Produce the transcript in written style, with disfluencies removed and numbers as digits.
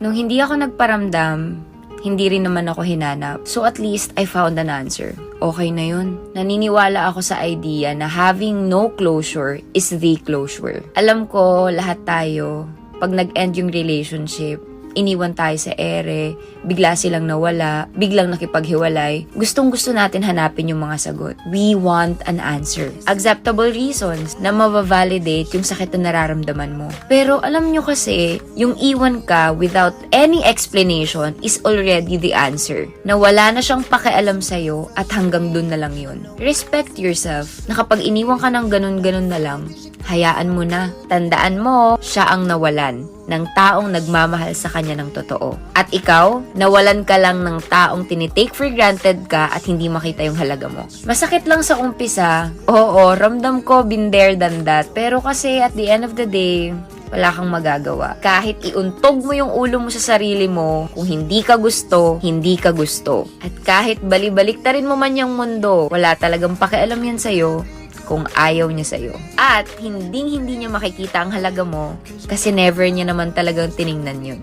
Nung hindi ako nagparamdam, hindi rin naman ako hinanap. So at least, I found an answer. Okay na yun. Naniniwala ako sa idea na having no closure is the closure. Alam ko, lahat tayo, pag nag-end yung relationship, iniwan tayo sa ere, bigla silang nawala, biglang nakipaghiwalay, gustong-gusto natin hanapin yung mga sagot. We want an answer. Acceptable reasons na mabavalidate yung sakit na nararamdaman mo. Pero alam nyo kasi, yung iwan ka without any explanation is already the answer. Na wala na siyang pakialam sa'yo at hanggang dun na lang yun. Respect yourself na kapag iniwan ka ng ganun-ganun na lang, hayaan mo na. Tandaan mo, siya ang nawalan ng taong nagmamahal sa kanya ng totoo. At ikaw, nawalan ka lang ng taong tinitake for granted ka at hindi makita yung halaga mo. Masakit lang sa umpisa. Oo, ramdam ko, been there than that. Pero kasi at the end of the day, wala kang magagawa. Kahit iuntog mo yung ulo mo sa sarili mo, kung hindi ka gusto, hindi ka gusto. At kahit bali-baliktarin mo man yung mundo, wala talagang pakialam yan sa'yo kung ayaw niya sa'yo. At hindi niya makikita ang halaga mo kasi never niya naman talagang tiningnan yun.